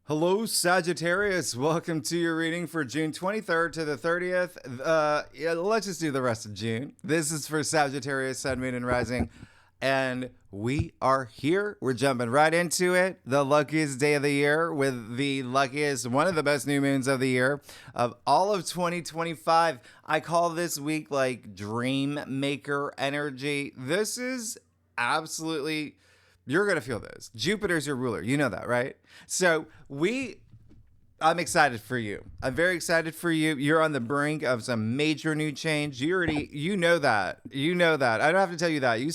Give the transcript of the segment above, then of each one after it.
Hello, Sagittarius. Welcome to your reading for June 23rd to the 30th. Let's just do the rest of June. This is for Sagittarius, Sun, Moon, and Rising. And we are here. We're jumping right into it. The luckiest day of the year with the luckiest, one of the best new moons of the year of all of 2025. I call this week like dream maker energy. This is absolutely... You're going to feel this. Jupiter's your ruler. You know that, right? So I'm excited for you. I'm very excited for you. You're on the brink of some major new change. You know that. You know that. I don't have to tell you that. You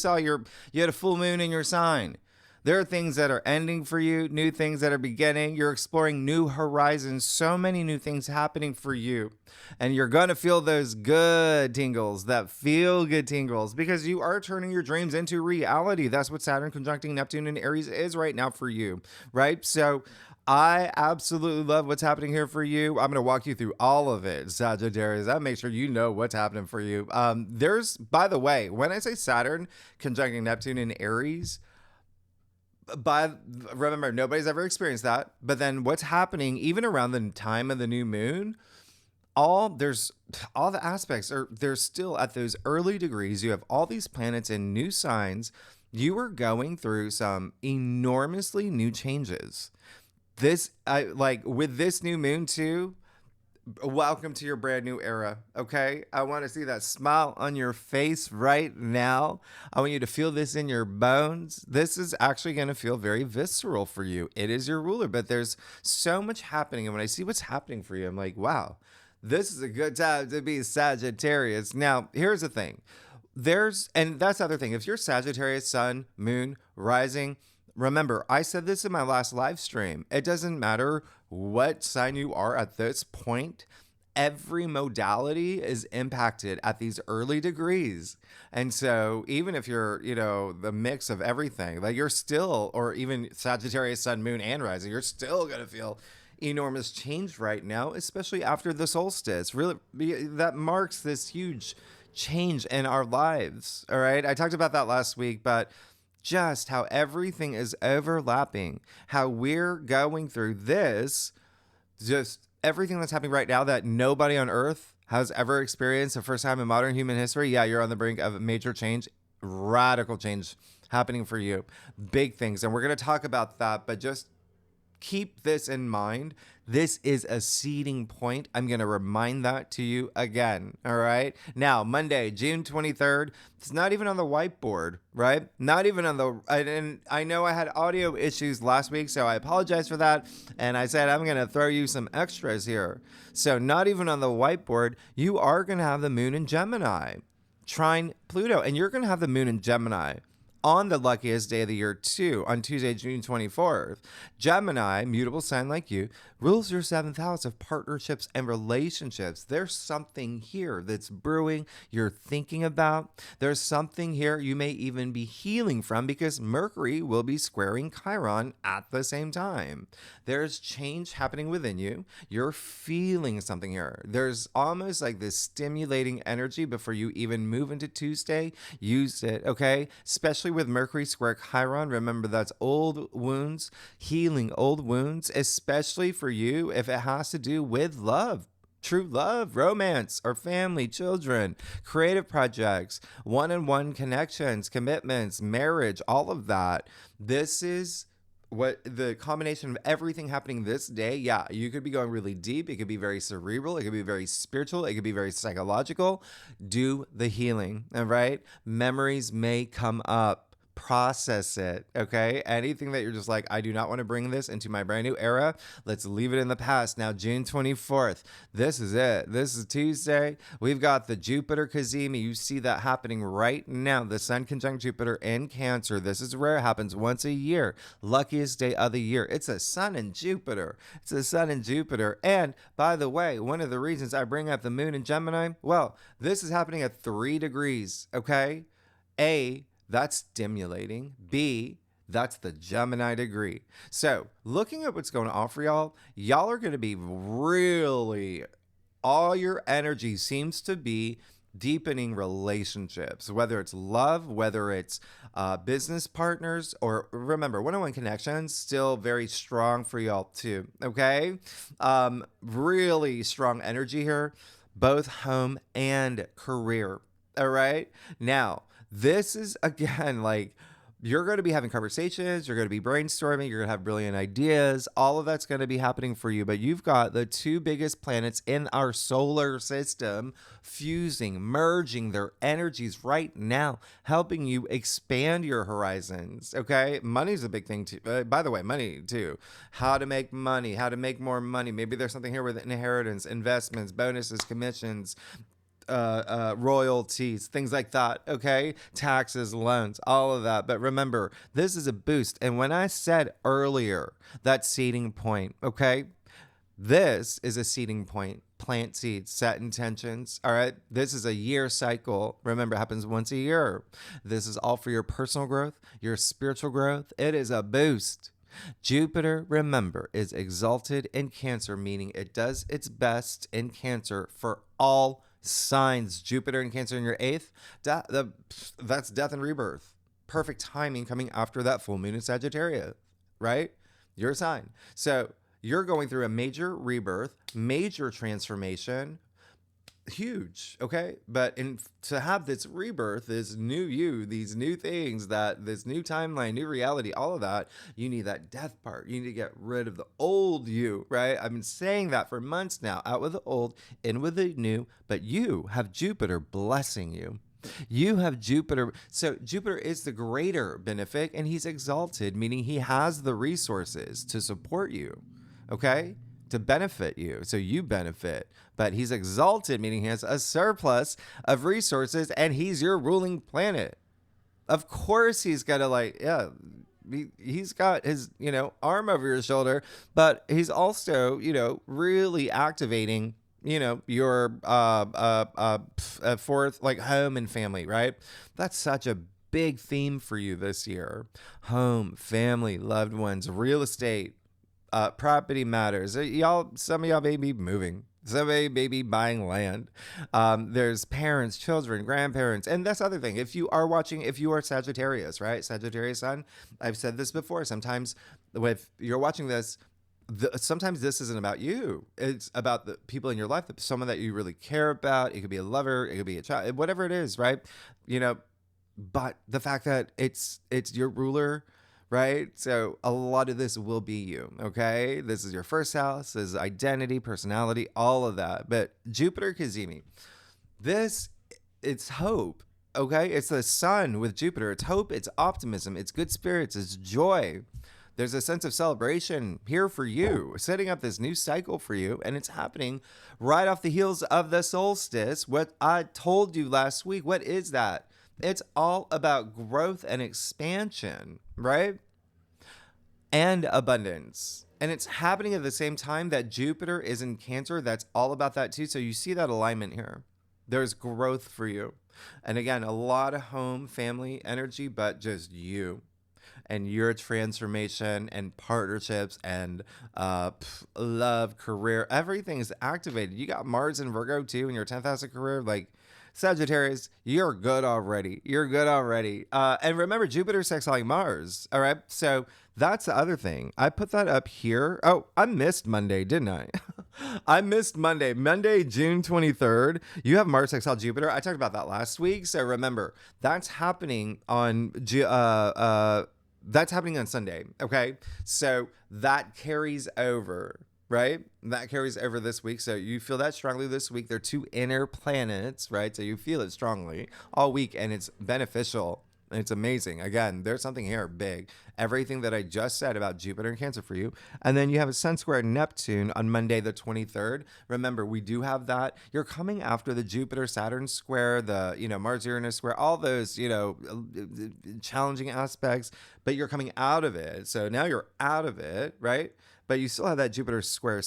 had a full moon in your sign. There are things that are ending for you, new things that are beginning. You're exploring new horizons, so many new things happening for you. And you're going to feel those good tingles, that feel good tingles, because you are turning your dreams into reality. That's what Saturn conjuncting Neptune in Aries is right now for you, right? So I absolutely love what's happening here for you. I'm going to walk you through all of it, Sagittarius. I'll make sure you know what's happening for you. By the way, when I say Saturn conjuncting Neptune in Aries, remember, nobody's ever experienced that. But then what's happening even around the time of the new moon, all the aspects are, they're still at those early degrees. You have all these planets in new signs. You are going through some enormously new changes. With this new moon too, welcome to your brand new era, okay? I want to see that smile on your face right now. I want you to feel this in your bones. This is actually going to feel very visceral for you. It is your ruler, but there's so much happening. And when I see what's happening for you, I'm like, wow, this is a good time to be Sagittarius. Now, here's the thing. And that's the other thing. If you're Sagittarius, Sun, Moon, Rising, remember, I said this in my last live stream. It doesn't matter what sign you are at this point. Every modality is impacted at these early degrees. And so even if you're, the mix of everything, like you're still, or even Sagittarius, Sun, Moon, and Rising, you're still going to feel enormous change right now, especially after the solstice. Really, that marks this huge change in our lives. All right. I talked about that last week, but just how everything is overlapping, how we're going through this, just everything that's happening right now that nobody on Earth has ever experienced the first time in modern human history. Yeah, you're on the brink of a major change, radical change happening for you, big things. And we're going to talk about that, but just keep this in mind. This is a seeding point. I'm going to remind that to you again. All right. Now, Monday, June 23rd. It's not even on the whiteboard, right? Not even on the, and I know I had audio issues last week, so I apologize for that. And I said, I'm going to throw you some extras here. So not even on the whiteboard, you are going to have the moon in Gemini, trine Pluto, and you're going to have the moon in Gemini on the luckiest day of the year too, on Tuesday, June 24th. Gemini, mutable sign like you, rules your 7th house of partnerships and relationships. There's something here that's brewing you're thinking about. There's something here you may even be healing from because Mercury will be squaring Chiron at the same time. There's change happening within you. You're feeling something here. There's almost like this stimulating energy before you even move into Tuesday. Use it, okay? Especially with Mercury square Chiron. Remember, that's old wounds, healing old wounds, especially for you if it has to do with love. True love, romance, or family, children, creative projects, one-on-one connections, commitments, marriage, all of that. This is what the combination of everything happening this day. Yeah, you could be going really deep. It could be very cerebral. It could be very spiritual. It could be very psychological. Do the healing, all right? Memories may come up. Process it, okay? Anything that you're just like, I do not want to bring this into my brand new era. Let's leave it in the past. Now, June 24th, this is it. This is Tuesday. We've got the Jupiter Cazimi. You see that happening right now. The Sun conjunct Jupiter in Cancer. This is rare. It happens once a year. Luckiest day of the year. It's a Sun and Jupiter. It's a Sun and Jupiter. And by the way, one of the reasons I bring up the moon in Gemini, well, this is happening at 3 degrees, okay? That's stimulating. B, that's the Gemini degree. So looking at what's going on for y'all are going to be really, all your energy seems to be deepening relationships, whether it's love, whether it's business partners, or remember, one-on-one connections still very strong for y'all too. Okay, really strong energy here, both home and career. All right, now this is again like you're going to be having conversations, you're going to be brainstorming, you're going to have brilliant ideas. All of that's going to be happening for you. But you've got the two biggest planets in our solar system fusing, merging their energies right now, helping you expand your horizons. Okay. Money's a big thing too. By the way, money too. How to make money, how to make more money. Maybe there's something here with inheritance, investments, bonuses, commissions, royalties, things like that. Okay, taxes, loans, all of that. But remember, this is a boost. And when I said earlier that seeding point, okay, this is a seeding point. Plant seeds, set intentions. All right, this is a year cycle. Remember, it happens once a year. This is all for your personal growth, your spiritual growth. It is a boost. Jupiter, remember, is exalted in Cancer, meaning it does its best in Cancer for all signs. Jupiter in Cancer in your eighth, that's death and rebirth. Perfect timing coming after that full moon in Sagittarius, right? Your sign. So you're going through a major rebirth, major transformation, huge. Okay, but to have this rebirth, this new you, these new things, that this new timeline, new reality, all of that, you need that death part. You need to get rid of the old you, right? I've been saying that for months now. Out with the old, in with the new. But you have Jupiter blessing you. You have Jupiter. So Jupiter is the greater benefic, and he's exalted, meaning he has the resources to support you. Okay, to benefit you, so you benefit. But he's exalted, meaning he has a surplus of resources, and he's your ruling planet. Of course, he's got to he's got his arm over your shoulder, but he's also really activating your fourth, like home and family, right? That's such a big theme for you this year. Home, family, loved ones, real estate. Property matters. Some of y'all may be moving. Somebody may be buying land. There's parents, children, grandparents. And that's the other thing. If you are Sagittarius, right? Sagittarius sun. I've said this before. Sometimes if you're watching this, sometimes this isn't about you. It's about the people in your life, someone that you really care about. It could be a lover. It could be a child, whatever it is, right? But the fact that it's your ruler, right? So a lot of this will be you, okay? This is your first house, this is identity, personality, all of that. But Jupiter Kazemi, it's hope, okay? It's the sun with Jupiter. It's hope, it's optimism, it's good spirits, it's joy. There's a sense of celebration here for you, setting up this new cycle for you, and it's happening right off the heels of the solstice. What I told you last week, what is that? It's all about growth and expansion, right? And abundance. And it's happening at the same time that Jupiter is in Cancer. That's all about that too. So you see that alignment here. There's growth for you. And again, a lot of home, family energy, but just you and your transformation and partnerships and love, career. Everything is activated. You got Mars and Virgo too in your 10th house of career. Like, Sagittarius, you're good already. You're good already. And remember, Jupiter sextiling Mars. All right. So that's the other thing. I put that up here. Oh, I missed Monday, didn't I? I missed Monday. Monday, June 23rd. You have Mars sextile Jupiter. I talked about that last week. So remember, that's happening on Sunday. Okay. So that carries over. Right? That carries over this week. So you feel that strongly this week. They're two inner planets, right? So you feel it strongly all week, and it's beneficial. It's amazing. Again, there's something here big. Everything that I just said about Jupiter and Cancer for you. And then you have a Sun square Neptune on Monday, the 23rd. Remember, we do have that. You're coming after the Jupiter Saturn square, the, Mars Uranus square, all those, challenging aspects, but you're coming out of it. So now you're out of it, right? But you still have that Jupiter square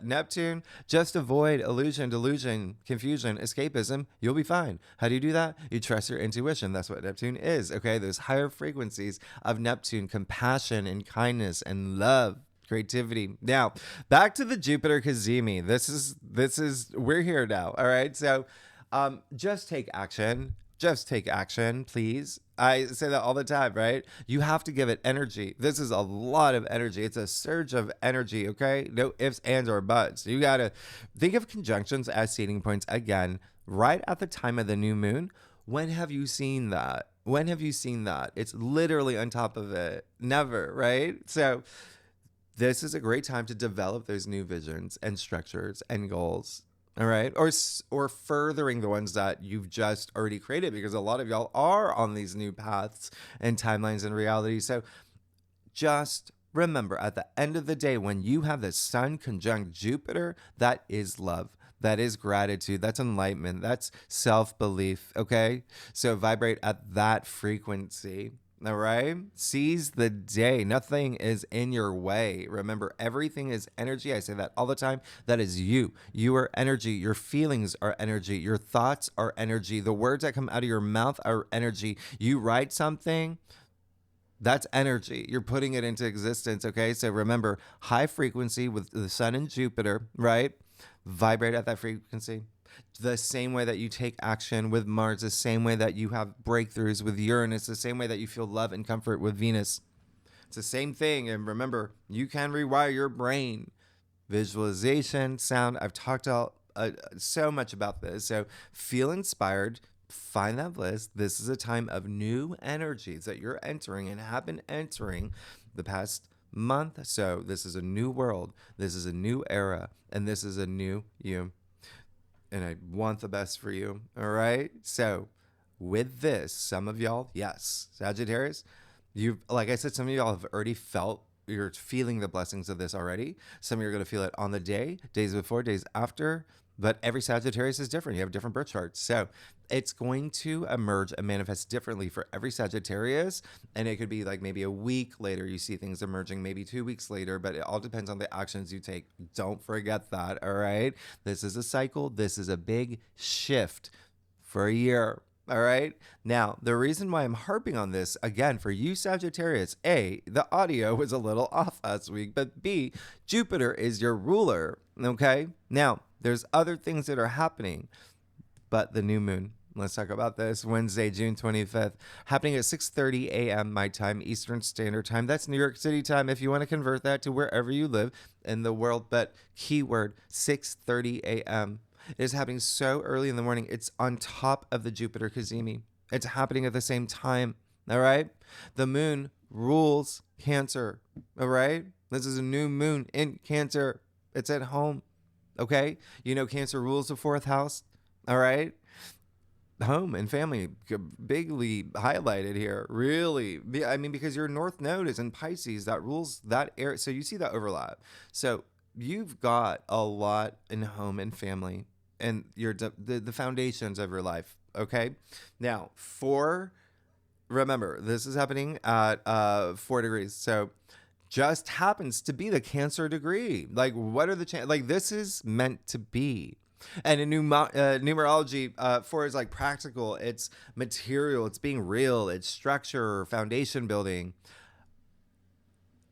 Neptune. Just avoid illusion, delusion, confusion, escapism. You'll be fine. How do you do that? You trust your intuition. That's what Neptune is. Okay, those higher frequencies of Neptune, compassion and kindness and love, creativity. Now, back to the Jupiter Kazemi. This is we're here now. All right. So Just take action. Just take action, please. I say that all the time, right? You have to give it energy. This is a lot of energy. It's a surge of energy, okay? No ifs, ands, or buts. You got to think of conjunctions as seeding points again, right at the time of the new moon. When have you seen that? When have you seen that? It's literally on top of it. Never, right? So, this is a great time to develop those new visions and structures and goals. All right, or furthering the ones that you've just already created, because a lot of y'all are on these new paths and timelines and reality. So just remember, at the end of the day, when you have the sun conjunct Jupiter, that is love. That is gratitude. That's enlightenment. That's self belief. Okay. So vibrate at that frequency. All right. Seize the day. Nothing is in your way. Remember, everything is energy. I say that all the time. That is you. You are energy. Your feelings are energy. Your thoughts are energy. The words that come out of your mouth are energy. You write something, that's energy. You're putting it into existence. Okay. So remember, high frequency with the sun and Jupiter, right? Vibrate at that frequency. The same way that you take action with Mars, the same way that you have breakthroughs with Uranus, the same way that you feel love and comfort with Venus. It's the same thing. And remember, you can rewire your brain. Visualization, sound. I've talked so much about this. So feel inspired. Find that list. This is a time of new energies that you're entering and have been entering the past month. So this is a new world. This is a new era. And this is a new you. And I want the best for you. All right. So with this, some of y'all, yes, Sagittarius, like I said, some of y'all have already you're feeling the blessings of this already. Some of you are going to feel it on the day, days before, days after. But every Sagittarius is different. You have different birth charts. So it's going to emerge and manifest differently for every Sagittarius. And it could be like maybe a week later, you see things emerging, maybe 2 weeks later, but it all depends on the actions you take. Don't forget that. All right. This is a cycle. This is a big shift for a year. All right. Now, the reason why I'm harping on this again for you Sagittarius, A, the audio was a little off last week, but B, Jupiter is your ruler. Okay. Now, there's other things that are happening, but the new moon. Let's talk about this. Wednesday, June 25th, happening at 6:30 a.m. my time, Eastern Standard Time. That's New York City time if you want to convert that to wherever you live in the world. But keyword 6:30 a.m. It is happening so early in the morning. It's on top of the Jupiter Cazimi. It's happening at the same time. All right. The moon rules Cancer. All right. This is a new moon in Cancer. It's at home. Okay. You know, Cancer rules the fourth house. All right. Home and family bigly highlighted here. Really. I mean, because your North Node is in Pisces, that rules that area. So you see that overlap. So you've got a lot in home and family and the foundations of your life. Okay. Now, remember, this is happening at 4 degrees. So just happens to be the Cancer degree. Like, what are the chances? Like, this is meant to be. And in numerology, 4 is like practical. It's material. It's being real. It's structure, foundation building.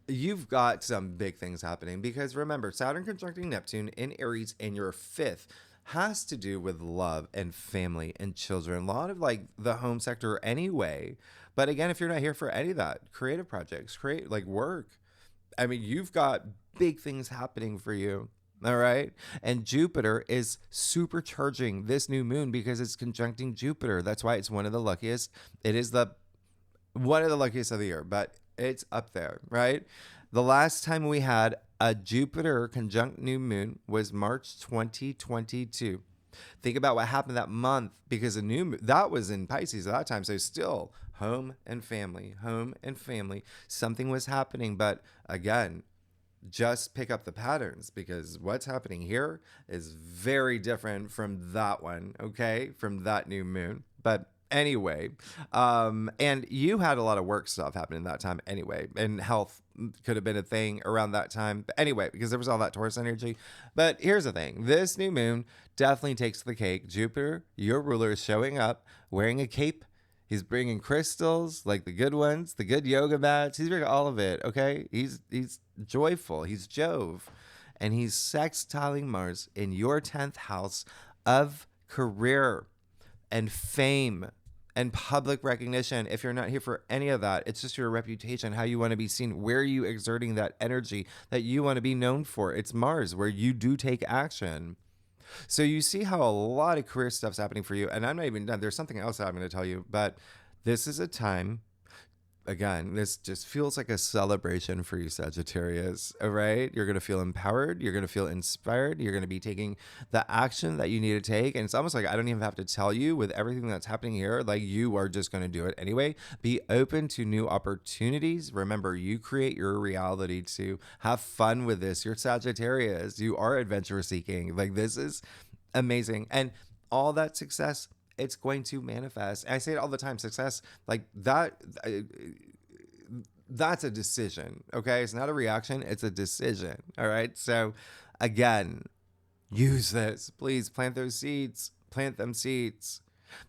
You've got some big things happening because remember, Saturn conjuncting Neptune in Aries in your 5th has to do with love and family and children. A lot of like the home sector anyway. But again, if you're not here for any of that, creative projects, create like work. I mean, you've got big things happening for you. All right. And Jupiter is supercharging this new moon because it's conjuncting Jupiter. That's why it's one of the luckiest. It is one of the luckiest of the year, but it's up there, right? The last time we had a Jupiter conjunct new moon was March 2022. Think about what happened that month because that was in Pisces at that time. So still home and family. Something was happening. But again, just pick up the patterns because what's happening here is very different from that one. Okay. From that new moon. But anyway, and you had a lot of work stuff happening that time anyway, and health could have been a thing around that time. But anyway, because there was all that Taurus energy. But here's the thing. This new moon definitely takes the cake. Jupiter, your ruler, is showing up wearing a cape. He's bringing crystals, like the good ones, the good yoga mats. He's bringing all of it, okay? He's joyful. He's Jove. And he's sextiling Mars in your 10th house of career. and fame and public recognition. If you're not here for any of that, it's just your reputation, how you want to be seen, where are you exerting that energy that you want to be known for. It's Mars, where you do take action. So you see how a lot of career stuff's happening for you. And I'm not even done. There's something else that I'm going to tell you, but this is a time, again, this just feels like a celebration for you, Sagittarius. All right. You're going to feel empowered. You're going to feel inspired. You're going to be taking the action that you need to take. And it's almost like I don't even have to tell you, with everything that's happening here, like you are just going to do it anyway. Be open to new opportunities. Remember, you create your reality to have fun with this. You're Sagittarius. You are adventure seeking. Like, this is amazing. And all that success, it's going to manifest. I say it all the time. Success, like that, that's a decision. Okay. It's not a reaction. It's a decision. All right. So again, use this. Please plant those seeds, plant them seeds.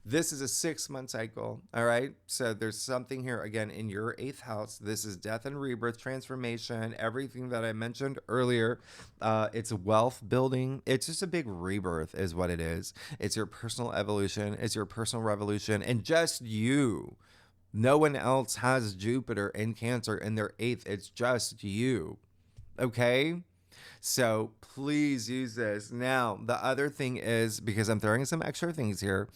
This is a 6-month cycle. All right. So there's something here again in your 8th house. This is death and rebirth, transformation, everything that I mentioned earlier. It's wealth building. It's just a big rebirth is what it is. It's your personal evolution. It's your personal revolution. And just you. No one else has Jupiter in Cancer in their 8th. It's just you. Okay. So please use this. Now, the other thing is, because I'm throwing some extra things here,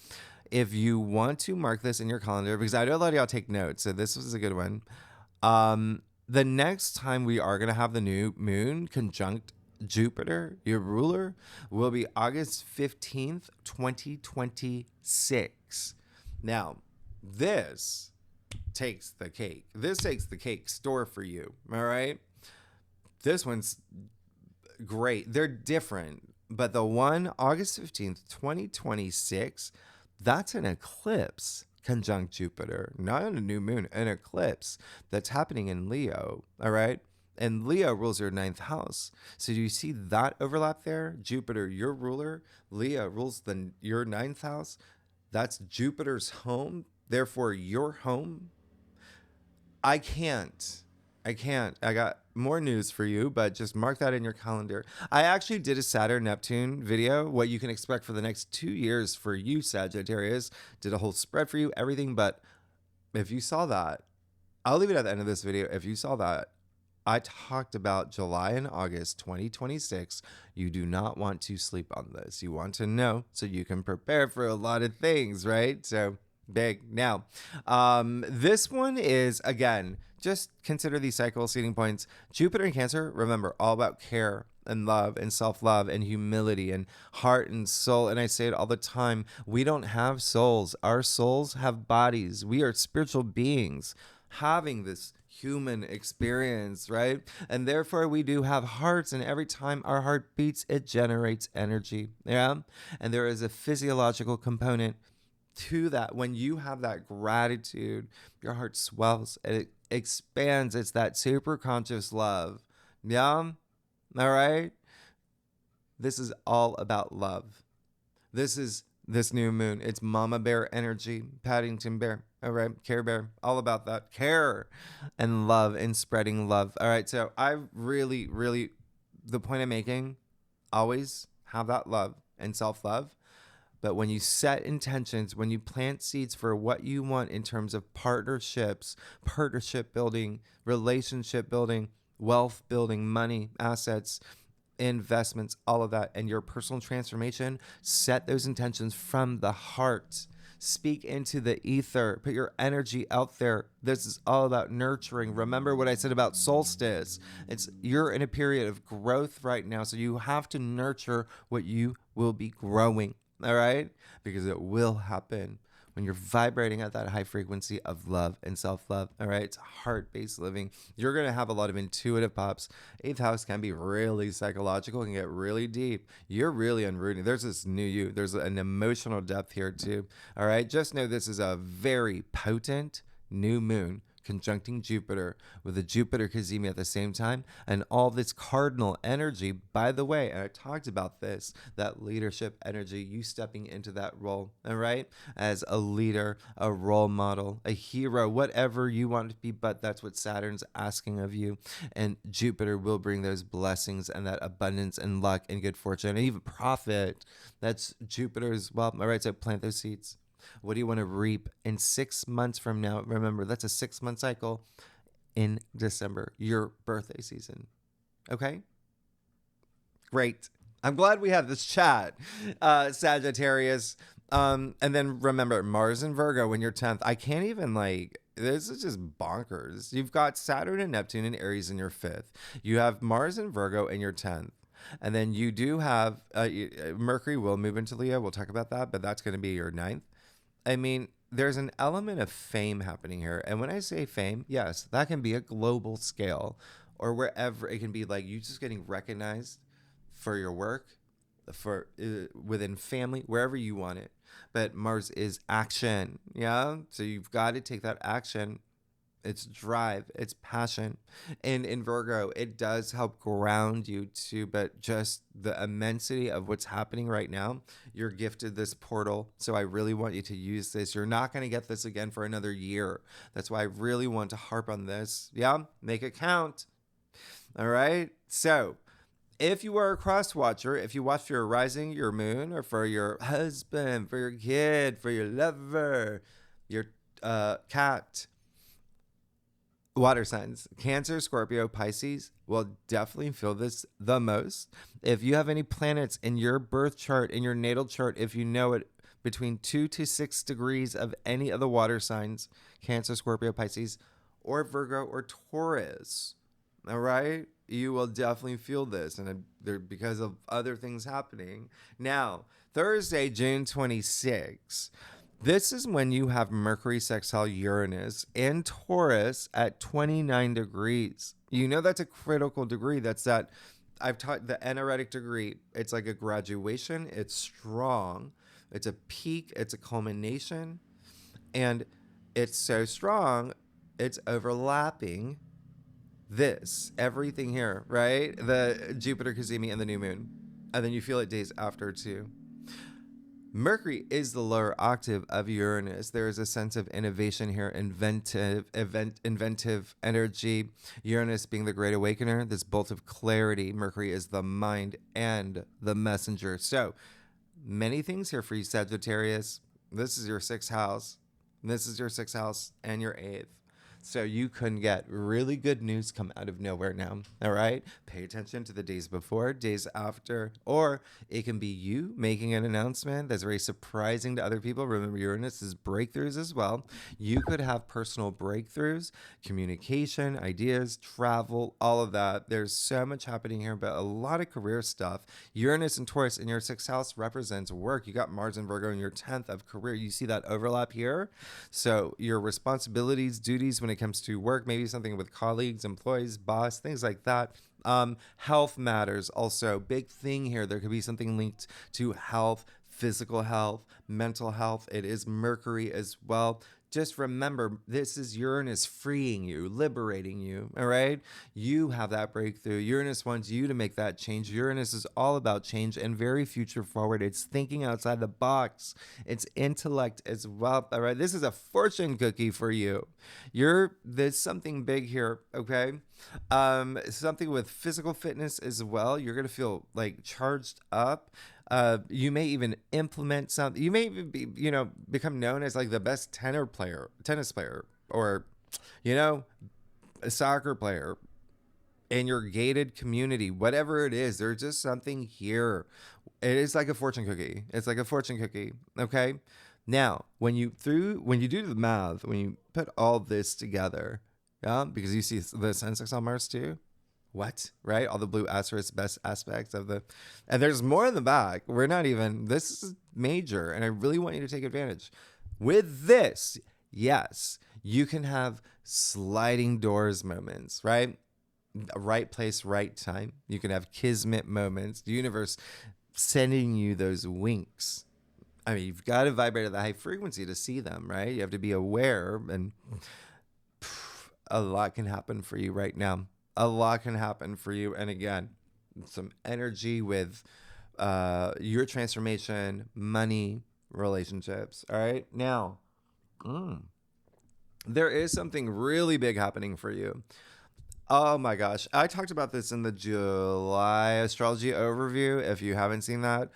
if you want to mark this in your calendar, because I know a lot of y'all take notes, so this was a good one. The next time we are going to have the new moon conjunct Jupiter, your ruler, will be August 15th, 2026. Now, this takes the cake. This takes the cake store for you, all right? This one's great. They're different, but the one August 15th, 2026, that's an eclipse conjunct Jupiter, not a new moon, an eclipse that's happening in Leo. All right. And Leo rules your 9th house. So do you see that overlap there? Jupiter, your ruler, Leo rules your 9th house. That's Jupiter's home. Therefore, your home. I can't. I got more news for you, but just mark that in your calendar. I actually did a Saturn Neptune video, what you can expect for the next 2 years for you, Sagittarius. Did a whole spread for you, everything. But if you saw that, I'll leave it at the end of this video. If you saw that, I talked about July and August 2026. You do not want to sleep on this. You want to know so you can prepare for a lot of things, right? So big. Now, this one is, again, just consider these cycle seeding points. Jupiter in Cancer, remember, all about care and love and self-love and humility and heart and soul. And I say it all the time. We don't have souls. Our souls have bodies. We are spiritual beings having this human experience, right? And therefore we do have hearts, and every time our heart beats, it generates energy. Yeah. And there is a physiological component to that. When you have that gratitude, your heart swells, it expands. It's that super conscious love. Yeah. All right. This is all about love. This is this new moon. It's mama bear energy, Paddington bear. All right. Care bear. All about that care and love and spreading love. All right. So I really, the point I'm making, always have that love and self-love. But when you set intentions, when you plant seeds for what you want in terms of partnerships, partnership building, relationship building, wealth building, money, assets, investments, all of that, and your personal transformation, set those intentions from the heart. Speak into the ether. Put your energy out there. This is all about nurturing. Remember what I said about solstice. You're in a period of growth right now, so you have to nurture what you will be growing. All right? Because it will happen when you're vibrating at that high frequency of love and self-love. All right? It's heart-based living. You're going to have a lot of intuitive pops. 8th house can be really psychological, can get really deep. You're really unrooting. There's this new you. There's an emotional depth here too. All right? Just know this is a very potent new moon conjuncting Jupiter with a Jupiter Cazimi at the same time, and all this cardinal energy, by the way, and I talked about this, that leadership energy, you stepping into that role, all right, as a leader, a role model, a hero, whatever you want to be, but that's what Saturn's asking of you, and Jupiter will bring those blessings and that abundance and luck and good fortune and even profit. That's Jupiter as well. All right, so plant those seeds. What do you want to reap in 6 months from now? Remember, that's a 6-month cycle in December, your birthday season. Okay? Great. I'm glad we had this chat, Sagittarius. And then remember, Mars and Virgo when you're 10th. I can't even this is just bonkers. You've got Saturn and Neptune and Aries in your 5th. You have Mars and Virgo in your 10th. And then you do have Mercury will move into Leo. We'll talk about that, but that's going to be your 9th. I mean, there's an element of fame happening here. And when I say fame, yes, that can be a global scale or wherever. It can be like you just getting recognized for your work, for within family, wherever you want it. But Mars is action. Yeah. So you've got to take that action. It's drive, it's passion. And in Virgo, it does help ground you too, but just the immensity of what's happening right now, you're gifted this portal. So I really want you to use this. You're not going to get this again for another year. That's why I really want to harp on this. Yeah, make it count. All right. So if you are a cross watcher, if you watch for your rising, your moon, or for your husband, for your kid, for your lover, your cat, water signs, Cancer, Scorpio, Pisces will definitely feel this the most. If you have any planets in your birth chart, in your natal chart, if you know it, between 2 to 6 degrees of any of the water signs, Cancer, Scorpio, Pisces, or Virgo, or Taurus, all right, you will definitely feel this, and because of other things happening. Now, Thursday, June 26th. This is when you have Mercury sextile Uranus in Taurus at 29 degrees. You know that's a critical degree. That's that I've taught the energetic degree. It's like a graduation. It's strong. It's a peak. It's a culmination. And it's so strong, it's overlapping everything here, right? The Jupiter, Cazimi, and the new moon. And then you feel it days after too. Mercury is the lower octave of Uranus. There is a sense of innovation here, inventive energy. Uranus being the great awakener, this bolt of clarity. Mercury is the mind and the messenger. So many things here for you, Sagittarius. This is your 6th house. This is your 6th house and your 8th. So you can get really good news come out of nowhere now. All right. Pay attention to the days before, days after, or it can be you making an announcement that's very surprising to other people. Remember, Uranus is breakthroughs as well. You could have personal breakthroughs, communication, ideas, travel, all of that. There's so much happening here, but a lot of career stuff. Uranus and Taurus in your 6th house represents work. You got Mars and Virgo in your 10th of career. You see that overlap here. So your responsibilities, duties when it comes to work, maybe something with colleagues, employees, boss, things like that. Health matters also. Big thing here. There could be something linked to health, physical health, mental health. It is Mercury as well. Just remember, this is Uranus freeing you, liberating you, all right? You have that breakthrough. Uranus wants you to make that change. Uranus is all about change and very future forward. It's thinking outside the box. It's intellect as well, all right? This is a fortune cookie for you. There's something big here, okay? Something with physical fitness as well. You're going to feel like charged up. You may even implement something. You may even be, become known as like the best tennis player, or, a soccer player in your gated community, whatever it is. There's just something here. It is like a fortune cookie. It's like a fortune cookie. Okay. Now, when you do the math, when you put all this together, yeah, because you see the Sensex on Mars too. What? Right? All the blue asterisks, best aspects of and there's more in the back. This is major, and I really want you to take advantage. With this, yes, you can have sliding doors moments, right? Right place, right time. You can have kismet moments. The universe sending you those winks. I mean, you've got to vibrate at the high frequency to see them, right? You have to be aware, and a lot can happen for you right now. A lot can happen for you. And again, some energy with your transformation, money, relationships. All right. Now, there is something really big happening for you. Oh my gosh. I talked about this in the July astrology overview. If you haven't seen that,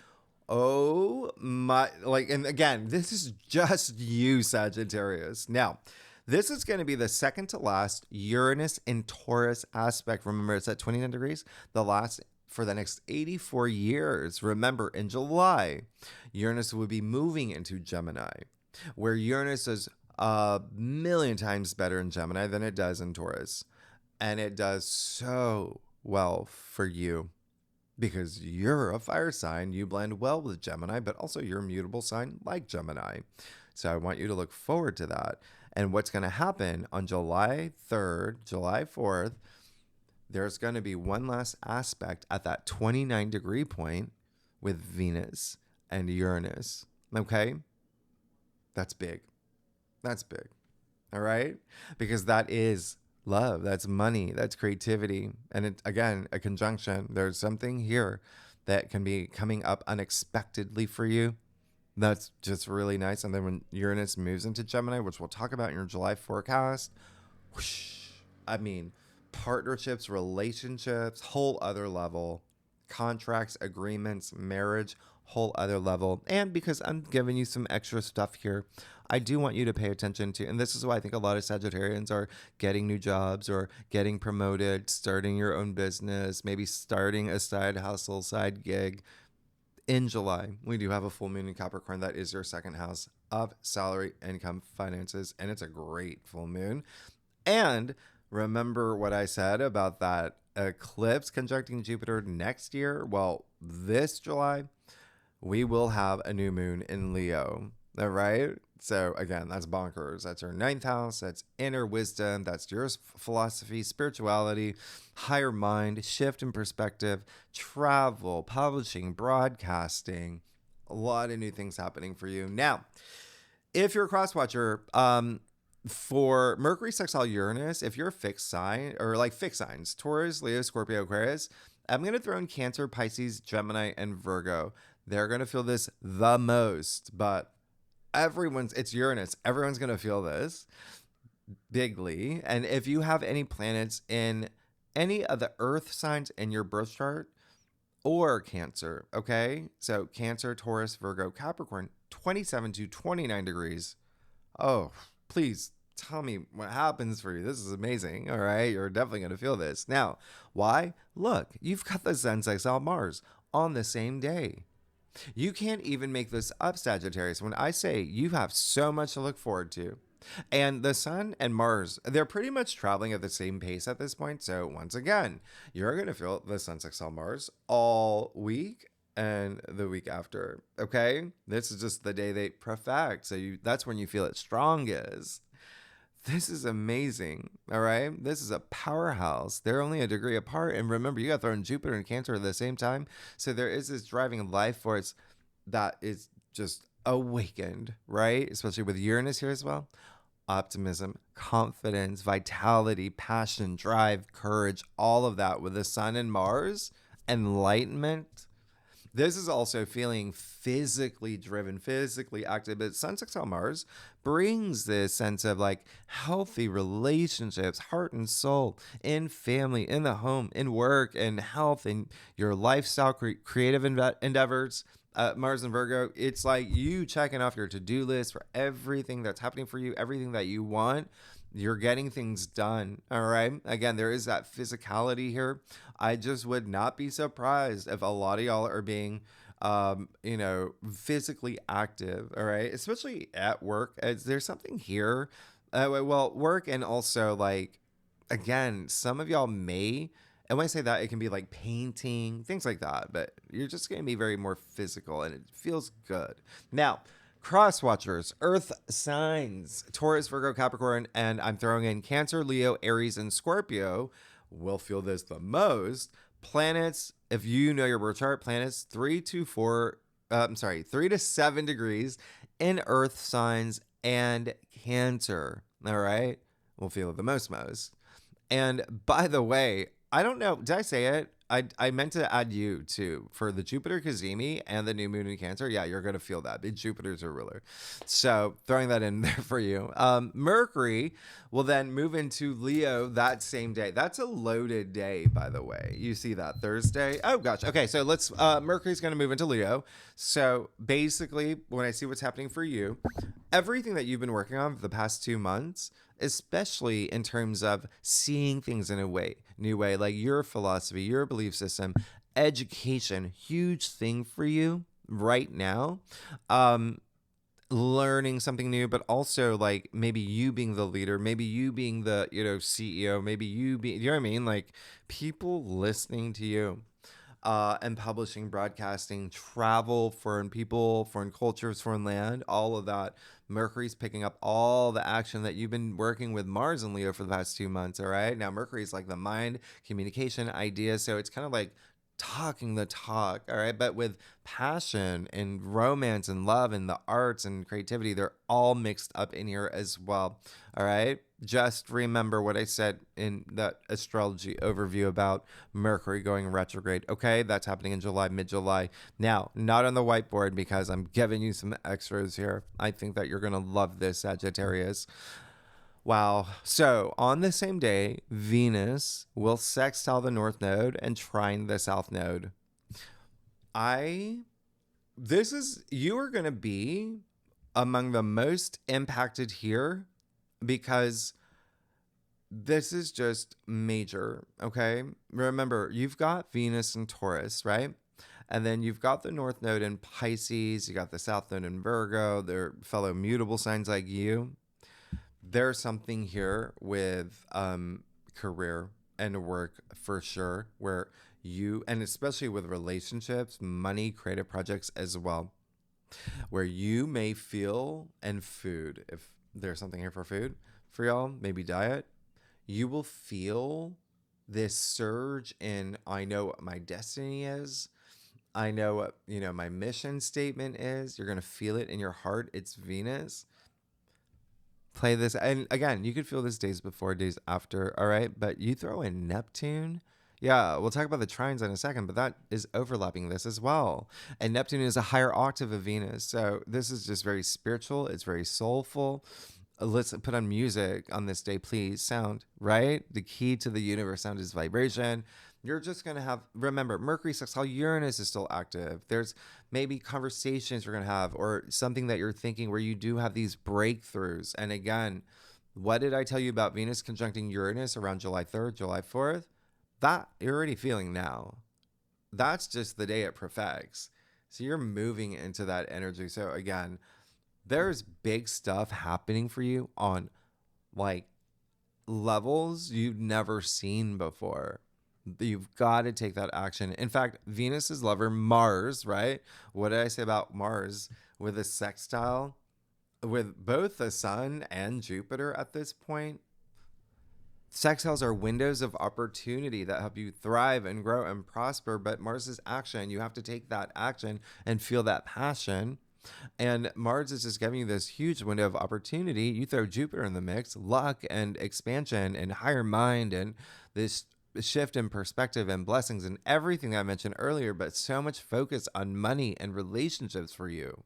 Oh my, like, and again, this is just you, Sagittarius. Now, this is going to be the second to last Uranus in Taurus aspect. Remember, it's at 29 degrees, the last for the next 84 years. Remember, in July, Uranus will be moving into Gemini, where Uranus is a million times better in Gemini than it does in Taurus. And it does so well for you because you're a fire sign. You blend well with Gemini, but also you're a mutable sign like Gemini. So I want you to look forward to that. And what's going to happen on July 3rd, July 4th, there's going to be one last aspect at that 29-degree point with Venus and Uranus. Okay? That's big. That's big. All right? Because that is love. That's money. That's creativity. And it, again, a conjunction. There's something here that can be coming up unexpectedly for you. That's just really nice. And then when Uranus moves into Gemini, which we'll talk about in your July forecast, whoosh, I mean, partnerships, relationships, whole other level, contracts, agreements, marriage, whole other level. And because I'm giving you some extra stuff here, I do want you to pay attention to, and this is why I think a lot of Sagittarians are getting new jobs or getting promoted, starting your own business, maybe starting a side hustle, side gig. In July, we do have a full moon in Capricorn. That is your second house of salary, income, finances, and it's a great full moon. And remember what I said about that eclipse conjuncting Jupiter next year? Well, this July, we will have a new moon in Leo. All right. So again, that's bonkers. That's your ninth house. That's inner wisdom. That's your philosophy, spirituality, higher mind, shift in perspective, travel, publishing, broadcasting. A lot of new things happening for you. Now, if you're a cross watcher, for Mercury sextile Uranus, if you're a fixed sign or like fixed signs, Taurus, Leo, Scorpio, Aquarius, I'm going to throw in Cancer, Pisces, Gemini, and Virgo. They're going to feel this the most, but it's Uranus. Everyone's going to feel this bigly. And if you have any planets in any of the earth signs in your birth chart or Cancer, okay? So Cancer, Taurus, Virgo, Capricorn, 27 to 29 degrees. Oh, please tell me what happens for you. This is amazing. All right. You're definitely going to feel this. Now, why? Look, you've got the Sun sextile Mars on the same day. You can't even make this up, Sagittarius. When I say you have so much to look forward to, and the Sun and Mars, they're pretty much traveling at the same pace at this point. So once again, you're going to feel the Sun sextile Mars all week and the week after. Okay, this is just the day they perfect. So that's when you feel it strongest. This is amazing. All right. This is a powerhouse. They're only a degree apart. And remember, you got thrown Jupiter and Cancer at the same time. So there is this driving life force that is just awakened, right? Especially with Uranus here as well. Optimism, confidence, vitality, passion, drive, courage, all of that with the Sun and Mars, enlightenment. This is also feeling physically driven, physically active. But Sun sextile Mars brings this sense of like healthy relationships, heart and soul, in family, in the home, in work, and health, in your lifestyle, creative endeavors. Mars and Virgo, it's like you checking off your to-do list for everything that's happening for you, everything that you want. You're getting things done. All right. Again, there is that physicality here. I just would not be surprised if a lot of y'all are being, physically active. All right. Especially at work. There's something here. Work and also like, again, some of y'all may, and when I say that, it can be like painting, things like that. But you're just going to be very more physical and it feels good. Now, cross watchers, earth signs, Taurus, Virgo, Capricorn, and I'm throwing in Cancer, Leo, Aries, and Scorpio will feel this the most. Planets, if you know your birth chart, planets 3 to 7 degrees in earth signs and Cancer. All right. We'll feel it the most. And by the way, I don't know. Did I say it? I meant to add you too for the Jupiter Kazemi and the new moon in Cancer. Yeah, you're gonna feel that. Jupiter's a ruler, so throwing that in there for you. Mercury will then move into Leo that same day. That's a loaded day, by the way. You see that Thursday? Oh gosh. Okay, so let's. Mercury's gonna move into Leo. So basically, when I see what's happening for you, everything that you've been working on for the past 2 months, especially in terms of seeing things in a new way, like your philosophy, your belief system, education, huge thing for you right now. Learning something new, but also like maybe you being the leader, maybe you being the, CEO, maybe you be, you know what I mean? Like people listening to you. And publishing, broadcasting, travel, foreign people, foreign cultures, foreign land, all of that. Mercury's picking up all the action that you've been working with Mars and Leo for the past 2 months. All right. Now, Mercury's like the mind, communication, ideas. So it's kind of like talking the talk. All right. But with passion and romance and love and the arts and creativity, they're all mixed up in here as well. All right. Just remember what I said in that astrology overview about Mercury going retrograde. Okay, that's happening in July, mid-July. Now, not on the whiteboard because I'm giving you some extras here. I think that you're going to love this, Sagittarius. Wow. So on the same day, Venus will sextile the North Node and trine the South Node. You are going to be among the most impacted here because this is just major, okay? Remember, you've got Venus in Taurus, right? And then you've got the North Node in Pisces, you got the South Node in Virgo, they're fellow mutable signs like you. There's something here with career and work for sure, where you, and especially with relationships, money, creative projects as well, where you may feel, and food, if there's something here for food for y'all, maybe diet, you will feel this surge in, I know what my destiny is. I know what, my mission statement is. You're going to feel it in your heart. It's Venus. Play this. And again, you could feel this days before, days after. All right. But you throw in Neptune. Yeah, we'll talk about the trines in a second, but that is overlapping this as well. And Neptune is a higher octave of Venus. So this is just very spiritual. It's very soulful. Let's put on music on this day, please. Sound, right? The key to the universe, sound is vibration. You're just going to have, remember, Mercury sextile Uranus is still active. There's maybe conversations you're going to have or something that you're thinking where you do have these breakthroughs. And again, what did I tell you about Venus conjuncting Uranus around July 3rd, July 4th? That you're already feeling now. That's just the day it perfects. So you're moving into that energy. So again, there's big stuff happening for you on like levels you've never seen before. You've got to take that action. In fact, Venus's lover, Mars, right? What did I say about Mars with a sextile with both the sun and Jupiter at this point? Sextiles are windows of opportunity that help you thrive and grow and prosper. But Mars is action. You have to take that action and feel that passion. And Mars is just giving you this huge window of opportunity. You throw Jupiter in the mix, luck and expansion and higher mind and this shift in perspective and blessings and everything I mentioned earlier, but so much focus on money and relationships for you.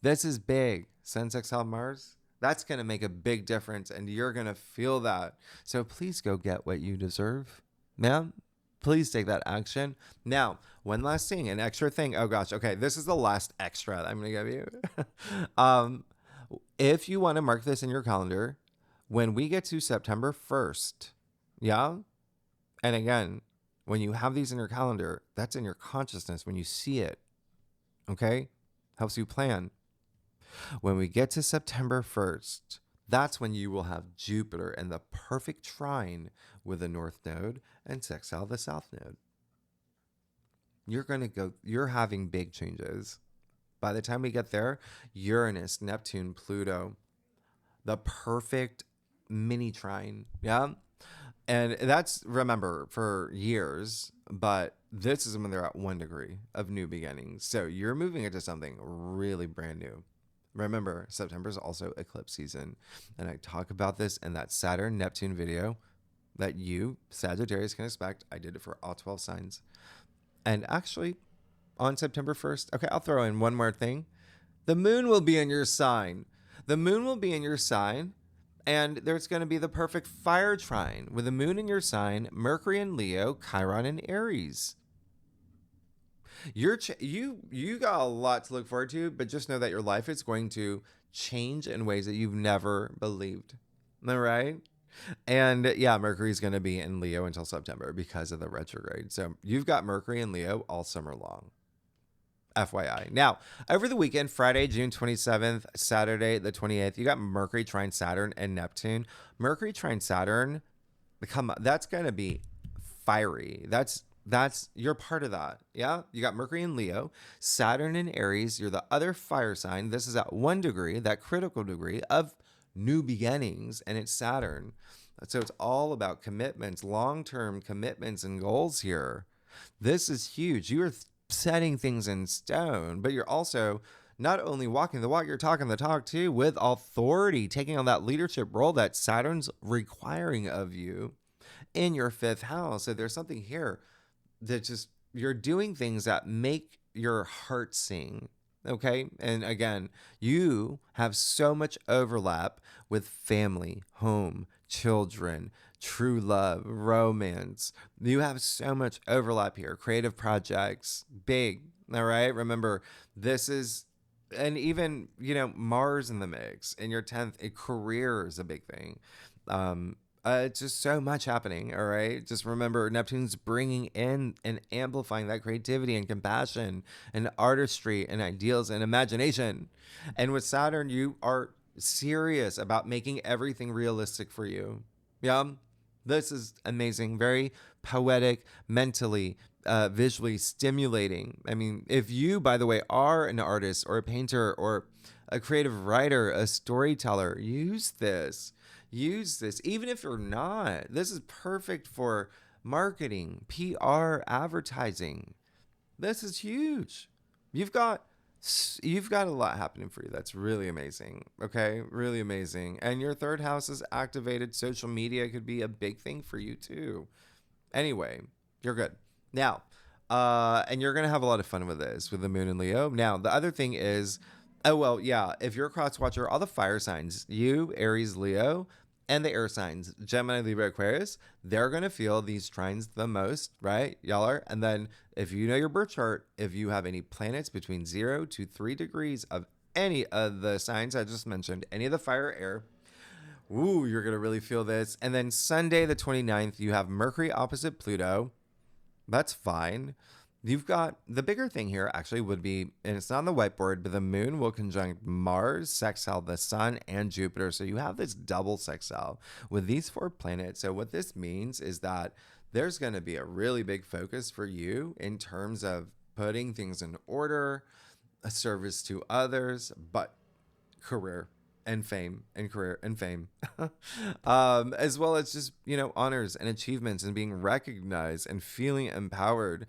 This is big. Sun sextile Mars, that's going to make a big difference and you're going to feel that. So please go get what you deserve, ma'am. Please take that action. Now, one last thing, an extra thing. Oh gosh. Okay. This is the last extra that I'm going to give you. If you want to mark this in your calendar, when we get to September 1st, yeah. And again, when you have these in your calendar, that's in your consciousness when you see it. Okay. Helps you plan. When we get to September 1st, that's when you will have Jupiter in the perfect trine with the North Node and sextile the South Node. You're having big changes. By the time we get there, Uranus, Neptune, Pluto, the perfect mini trine. Yeah. And that's, remember, for years, but this is when they're at 1 degree of new beginnings. So you're moving into something really brand new. Remember, September is also eclipse season. And I talk about this in that Saturn Neptune video. that you, Sagittarius, can expect. I did it for all 12 signs. And actually, on September 1st, okay, I'll throw in one more thing. The moon will be in your sign. The moon will be in your sign, and there's going to be the perfect fire trine with the moon in your sign, Mercury in Leo, Chiron in Aries. You got a lot to look forward to, but just know that your life is going to change in ways that you've never believed. All right? And yeah, Mercury's going to be in Leo until September because of the retrograde. So you've got Mercury in Leo all summer long. FYI. Now, over the weekend, Friday, June 27th, Saturday, the 28th, you got Mercury trine Saturn and Neptune. Mercury trine Saturn, that's going to be fiery. That's you're part of that. Yeah. You got Mercury in Leo, Saturn in Aries. You're the other fire sign. This is at 1 degree, that critical degree of new beginnings, and it's Saturn. So it's all about commitments, long-term commitments and goals here. This is huge. You are setting things in stone, but you're also not only walking the walk, you're talking the talk too, with authority, taking on that leadership role that Saturn's requiring of you in your 5th house. So there's something here that just, you're doing things that make your heart sing. Okay. And again, you have so much overlap with family, home, children, true love, romance. You have so much overlap here. Creative projects, big. All right. Remember, this is, and even, Mars in the mix in your 10th, a career is a big thing. It's just so much happening. All right. Just remember, Neptune's bringing in and amplifying that creativity and compassion and artistry and ideals and imagination. And with Saturn, you are serious about making everything realistic for you. Yeah. This is amazing. Very poetic, mentally, visually stimulating. I mean, if you, by the way, are an artist or a painter or a creative writer, a storyteller, use this. Even if you're not. This is perfect for marketing, PR, advertising. This is huge. You've got a lot happening for you. That's really amazing. Okay, really amazing. And your 3rd house is activated. Social media could be a big thing for you too. Anyway, you're good now. And you're gonna have a lot of fun with this with the moon in Leo. Now, the other thing is, oh well, yeah. If you're a cross watcher, all the fire signs, you, Aries, Leo, and the air signs, Gemini, Libra, Aquarius, they're going to feel these trines the most, right? Y'all are. And then if you know your birth chart, if you have any planets between 0 to 3 degrees of any of the signs I just mentioned, any of the fire, air, ooh, you're going to really feel this. And then Sunday, the 29th, you have Mercury opposite Pluto. That's fine. You've got the bigger thing here actually would be, and it's not on the whiteboard, but the moon will conjunct Mars, sextile the sun, and Jupiter. So you have this double sextile with these 4 planets. So what this means is that there's going to be a really big focus for you in terms of putting things in order, a service to others, but career and fame and career and fame, as well as just, honors and achievements and being recognized and feeling empowered.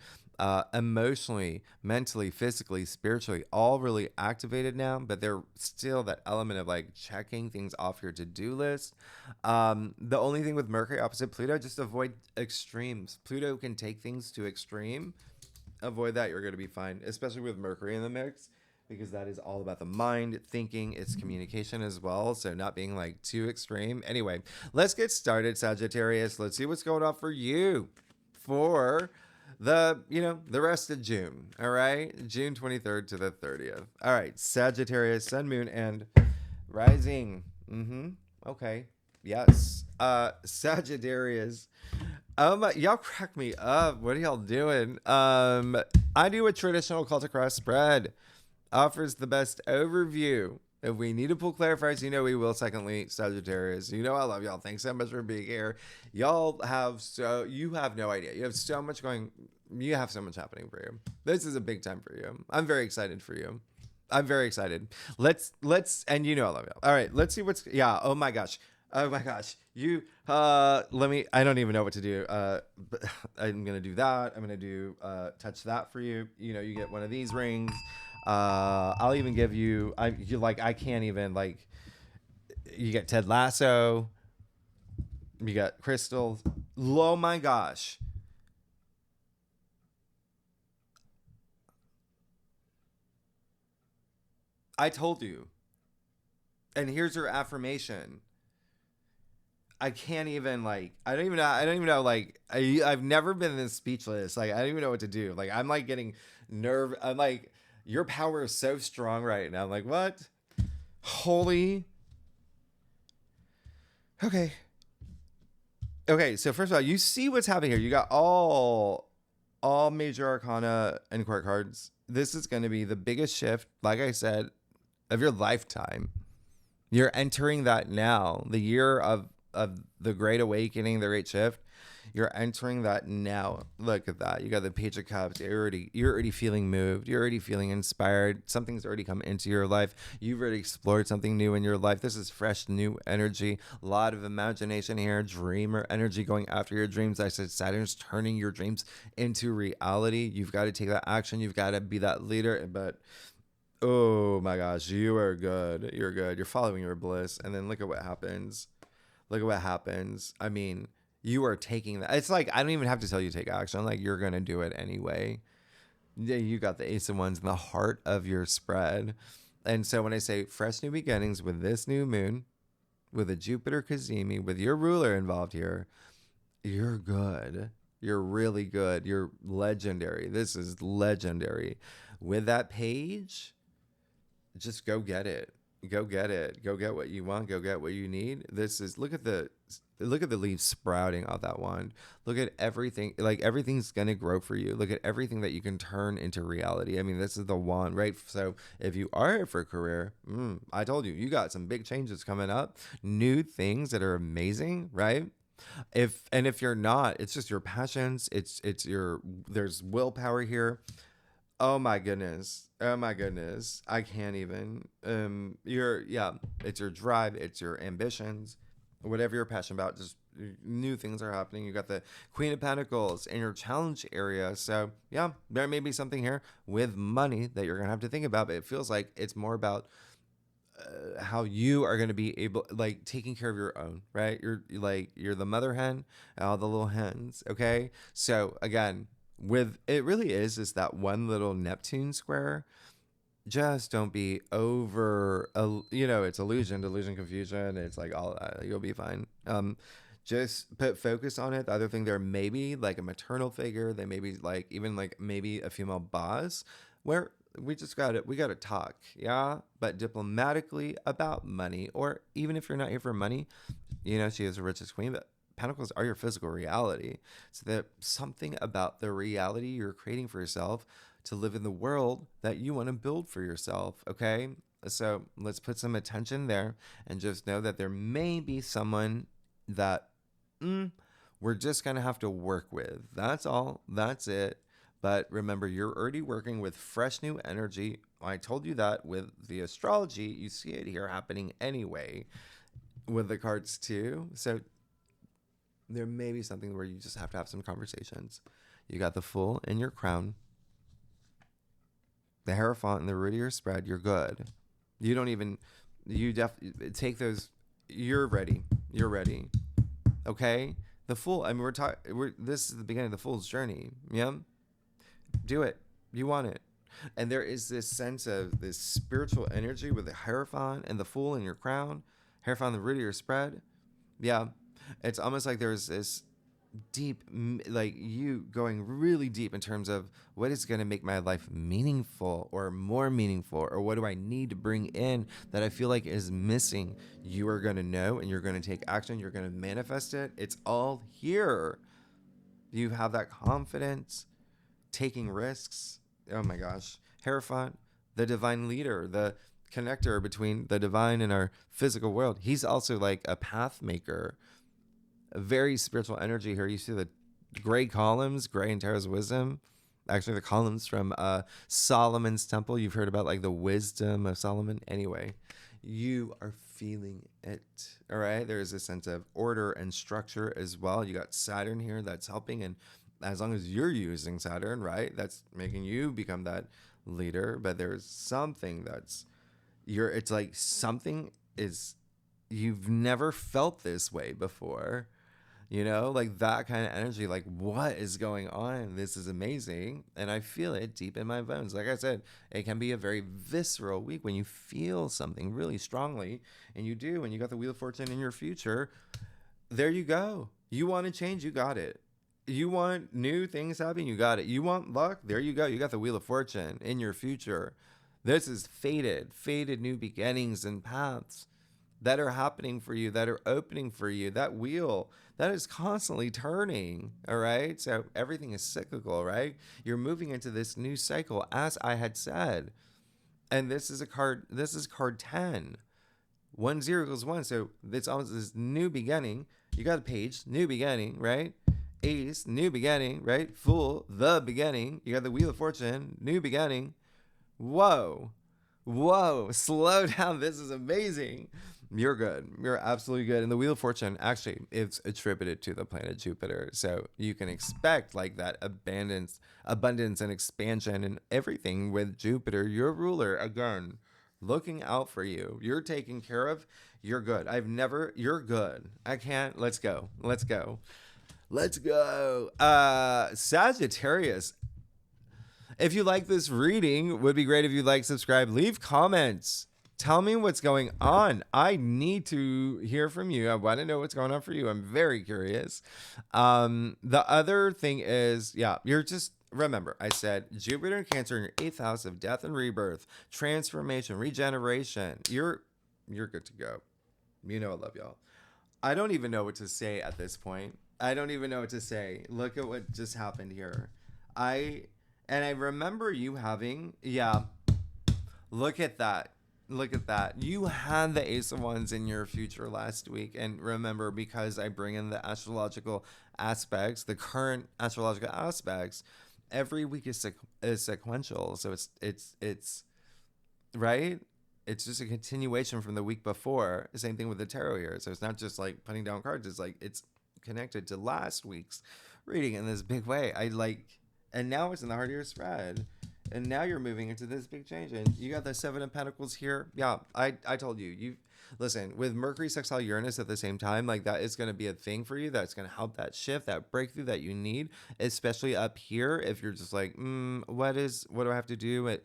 Emotionally, mentally, physically, spiritually, all really activated now, but they're still that element of like checking things off your to-do list. The only thing with Mercury opposite Pluto, just avoid extremes. Pluto can take things to extreme. Avoid that. You're going to be fine, especially with Mercury in the mix, because that is all about the mind, thinking, it's communication as well. So not being like too extreme. Anyway, let's get started, Sagittarius. Let's see what's going on for you for the rest of June. All right. June 23rd to the 30th. All right. Sagittarius, sun, moon, and rising. Okay. Yes. Sagittarius. Y'all crack me up. What are y'all doing? I do a traditional cultic cross spread. Offers the best overview. If we need to pull clarifiers, we will. Secondly, Sagittarius, I love y'all. Thanks so much for being here. You have no idea. You have so much happening for you. This is a big time for you. I'm very excited for you. I'm very excited. Let's, and I love y'all. All right, let's see oh my gosh. I don't even know what to do. But I'm going to do that. I'm going to do, touch that for you. You get one of these rings. I'll even give you, I can't even you get Ted Lasso. You got crystals. Oh my gosh. I told you. And here's your affirmation. I can't even like I don't even know like I've never been this speechless. Like I don't even know what to do. Like I'm like getting I'm like your power is so strong right now. I'm like, what? Holy. Okay. Okay, so first of all, you see what's happening here. You got all major arcana and court cards. This is going to be the biggest shift, like I said, of your lifetime. You're entering that now, the year of the Great Awakening, the Great Shift. You're entering that now. Look at that. You got the Page of Cups. You're already feeling moved. You're already feeling inspired. Something's already come into your life. You've already explored something new in your life. This is fresh, new energy. A lot of imagination here. Dreamer energy going after your dreams. I said Saturn's turning your dreams into reality. You've got to take that action. You've got to be that leader. But oh my gosh, you are good. You're good. You're following your bliss. And then look at what happens. Look at what happens. I mean, you are taking that. It's like, I don't even have to tell you to take action. Like, you're going to do it anyway. Yeah, you got the Ace of Wands in the heart of your spread. And so when I say fresh new beginnings with this new moon, with a Jupiter Kazemi, with your ruler involved here, you're good. You're really good. You're legendary. This is legendary. With that page, just go get it. Go get it. Go get what you want. Go get what you need. This is look at the leaves sprouting off that wand. Look at everything. Like everything's gonna grow for you. Look at everything that you can turn into reality. I mean, this is the wand, right? So if you are for a career, I told you, you got some big changes coming up. New things that are amazing, right? If you're not, it's just your passions. It's your there's willpower here. Oh my goodness. Oh my goodness. I can't even. It's your drive, it's your ambitions, whatever you're passionate about, just new things are happening. You got the Queen of Pentacles in your challenge area. So, yeah, there may be something here with money that you're going to have to think about, but it feels like it's more about how you are going to be able like taking care of your own, right? You're the mother hen and all the little hens, okay? So, again, with it really is that one little Neptune square. Just don't be over it's delusion, confusion. It's like all you'll be fine. Just put focus on it. The other thing, there may be like a maternal figure. There may be like even like maybe a female boss where we gotta talk, yeah, but diplomatically about money. Or even if you're not here for money, she is the richest queen, but pentacles are your physical reality. So that something about the reality you're creating for yourself to live in the world that you want to build for yourself, okay? So let's put some attention there and just know that there may be someone that we're just going to have to work with. That's all. That's it. But remember, you're already working with fresh new energy. I told you that with the astrology. You see it here happening anyway with the cards too. So there may be something where you just have to have some conversations. You got the Fool in your crown, the Hierophant and the root of your spread. You're good. You don't even, take those. You're ready. You're ready. Okay. The Fool. I mean, this is the beginning of the Fool's journey. Yeah. Do it. You want it. And there is this sense of this spiritual energy with the Hierophant and the Fool in your crown, Hierophant, the root of your spread. Yeah. It's almost like there's this deep, like you going really deep in terms of what is going to make my life meaningful or more meaningful, or what do I need to bring in that I feel like is missing. You are going to know and you're going to take action. You're going to manifest it. It's all here. You have that confidence, taking risks. Oh my gosh. Hierophant, the divine leader, the connector between the divine and our physical world. He's also like a path maker. A very spiritual energy here. You see the gray columns, gray in Tarot's wisdom. Actually, the columns from Solomon's temple. You've heard about like the wisdom of Solomon. Anyway, you are feeling it. All right. There's a sense of order and structure as well. You got Saturn here that's helping. And as long as you're using Saturn, right, that's making you become that leader. But there's something it's like something is, you've never felt this way before. You know, like that kind of energy, like what is going on? This is amazing. And I feel it deep in my bones. Like I said, it can be a very visceral week when you feel something really strongly, and you do, and you got the Wheel of Fortune in your future. There you go. You want to change, you got it. You want new things happening, you got it. You want luck, there you go. You got the Wheel of Fortune in your future. This is fated new beginnings and paths that are happening for you, that are opening for you. That wheel that is constantly turning. All right. So everything is cyclical, right? You're moving into this new cycle, as I had said. And this is card 10. 1 0 equals 1. So it's almost this new beginning. You got a page, new beginning, right? Ace, new beginning, right? Fool, the beginning. You got the Wheel of Fortune, new beginning. Whoa. Slow down. This is amazing. You're good. You're absolutely good. And the Wheel of Fortune, actually, it's attributed to the planet Jupiter. So you can expect like that abundance and expansion and everything with Jupiter, your ruler, again, looking out for you. You're taken care of. You're good. You're good. I can't. Let's go. Sagittarius. If you like this reading, would be great if you like, subscribe, leave comments. Tell me what's going on. I need to hear from you. I want to know what's going on for you. I'm very curious. The other thing is, remember, I said Jupiter and Cancer in your 8th house of death and rebirth, transformation, regeneration. You're good to go. You know I love y'all. I don't even know what to say at this point. I don't even know what to say. Look at what just happened here. I remember you having, look at that. You had the Ace of Wands in your future last week. And remember, because I bring in the astrological aspects, the current astrological aspects, every week is sequential. So it's right. It's just a continuation from the week before. Same thing with the tarot here. So it's not just like putting down cards. It's like it's connected to last week's reading in this big way. And now it's in the heart of your spread. And now you're moving into this big change. And you got the 7 of Pentacles here. Yeah, I told you. Listen, with Mercury sextile Uranus at the same time, like that is going to be a thing for you. That's going to help that shift, that breakthrough that you need, especially up here. If you're just like, what do I have to do?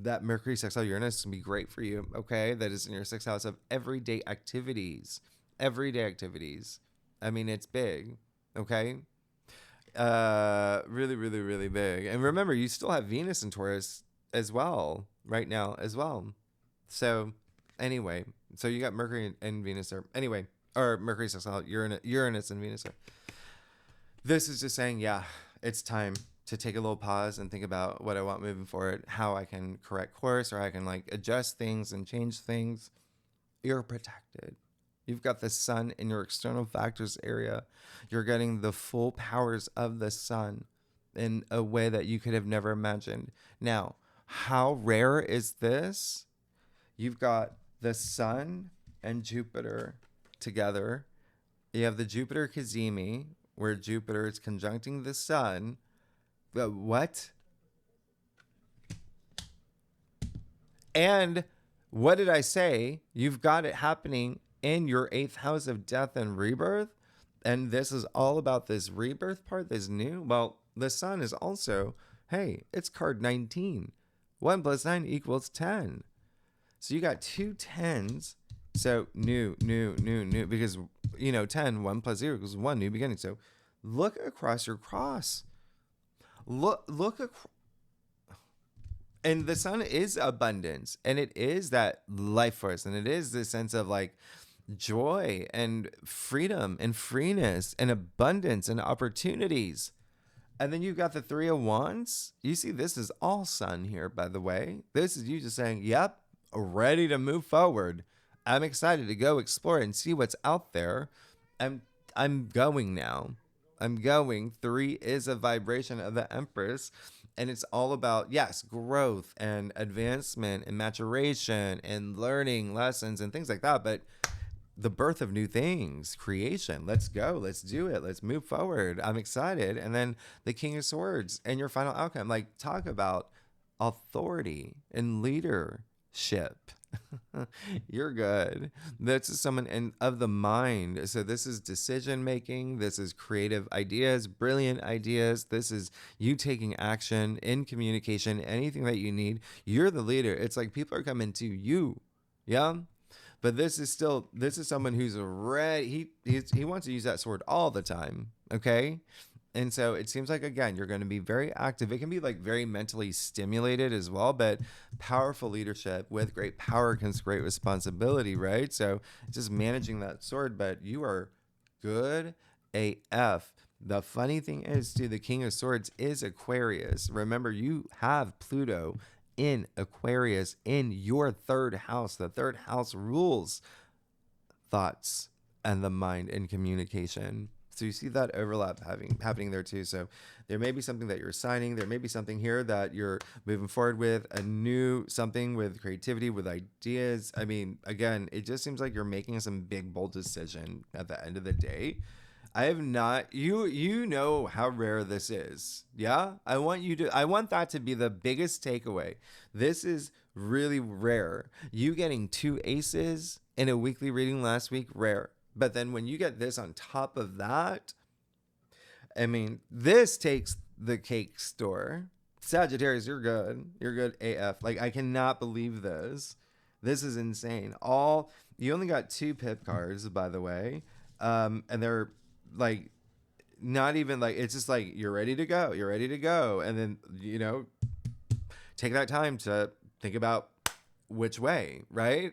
That Mercury sextile Uranus can be great for you. Okay. That is in your 6th house of everyday activities. I mean, it's big. Okay. Really, really, really big. And remember, you still have Venus in Taurus as well right now as well. So anyway, so you got Mercury and Venus there. Anyway, or Mercury sextile Uranus and Venus there. This is just saying, it's time to take a little pause and think about what I want moving forward, how I can correct course, or I can like adjust things and change things. You're protected. You've got the sun in your external factors area. You're getting the full powers of the sun in a way that you could have never imagined. Now, how rare is this? You've got the sun and Jupiter together. You have the Jupiter Cazimi, where Jupiter is conjuncting the sun. What? And what did I say? You've got it happening in your 8th house of death and rebirth. And this is all about this rebirth part, this new. Well, the sun is also, hey, it's card 19. 1 + 9 = 10. So you got 2 10s. So new, because, 10, 1 + 0 = 1, new beginning. So look across your cross. Look across. And the sun is abundance, and it is that life force, and it is this sense of like joy and freedom and freeness and abundance and opportunities. And then you've got the 3 of Wands. You see, this is all sun here, by the way. This is you just saying, yep, ready to move forward. I'm excited to go explore and see what's out there. I'm going now. I'm going. 3 is a vibration of the Empress. And it's all about, yes, growth and advancement and maturation and learning lessons and things like that. But the birth of new things, creation. Let's go. Let's do it. Let's move forward. I'm excited. And then the King of Swords and your final outcome. Like, talk about authority and leadership. You're good. This is someone of the mind. So this is decision making. This is creative ideas, brilliant ideas. This is you taking action in communication, anything that you need. You're the leader. It's like people are coming to you. Yeah. But this is someone who's ready. He wants to use that sword all the time. Okay. And so it seems like, again, you're going to be very active. It can be like very mentally stimulated as well, but powerful leadership with great power comes great responsibility, right? So just managing that sword, but you are good AF. The funny thing is, too, the King of Swords is Aquarius. Remember, you have Pluto in Aquarius in your third house. The third house rules thoughts and the mind and communication. So you see that overlap happening there too. So there may be something that you're signing. There may be something here that you're moving forward with, a new something with creativity, with ideas. I mean, again, it just seems like you're making some big, bold decision at the end of the day. I have not, you know how rare this is. Yeah. I want that to be the biggest takeaway. This is really rare. You getting 2 aces in a weekly reading last week, rare. But then when you get this on top of that, I mean, this takes the cake store. Sagittarius, you're good. You're good AF. Like, I cannot believe this. This is insane. You only got 2 pip cards, by the way. And they're like, not even like, it's just like, you're ready to go. You're ready to go. And then, take that time to think about which way, right?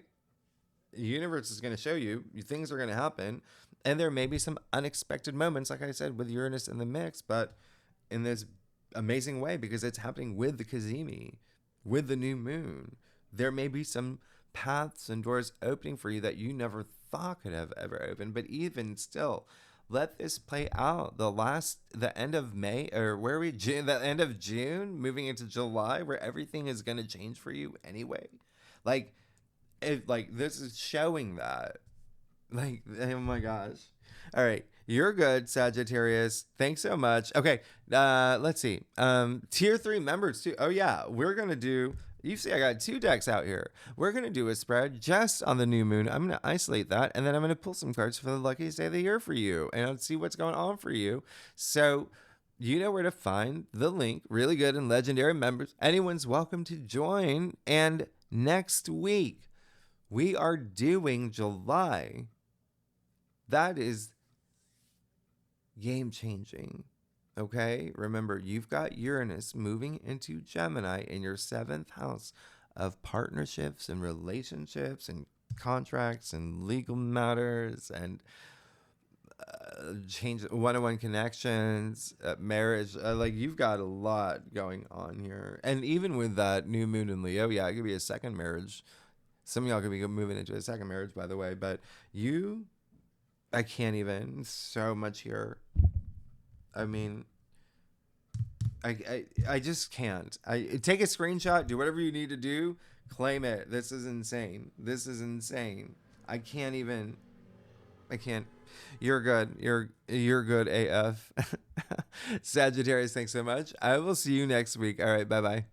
The universe is going to show you things are going to happen, and there may be some unexpected moments, like I said, with Uranus in the mix, but in this amazing way, because it's happening with the Kazemi, with the new moon. There may be some paths and doors opening for you that you never thought could have ever opened, but even still, let this play out. The end of May, or where are we? June, the end of June, moving into July, where everything is going to change for you anyway. Like, this is showing that. Like, oh my gosh. All right, you're good, Sagittarius. Thanks so much. Okay, let's see. Tier 3 members too. Oh yeah, we're gonna do. You see, I got 2 decks out here. We're gonna do a spread just on the new moon. I'm gonna isolate that, and then I'm gonna pull some cards for the luckiest day of the year for you, and I'll see what's going on for you. So. You know where to find the link. Really good and legendary members. Anyone's welcome to join. And next week, we are doing July. That is game changing. Okay? Remember, you've got Uranus moving into Gemini in your 7th house of partnerships and relationships and contracts and legal matters and change one-on-one connections, marriage. Like, you've got a lot going on here. And even with that new moon in Leo, yeah, it could be a second marriage. Some of y'all could be moving into a second marriage, by the way. But I can't even. So much here. I mean, I just can't. Take a screenshot, do whatever you need to do, claim it. This is insane. This is insane. I can't even. I can't. You're good. You're good AF. Sagittarius, thanks so much. I will see you next week. All right, bye-bye.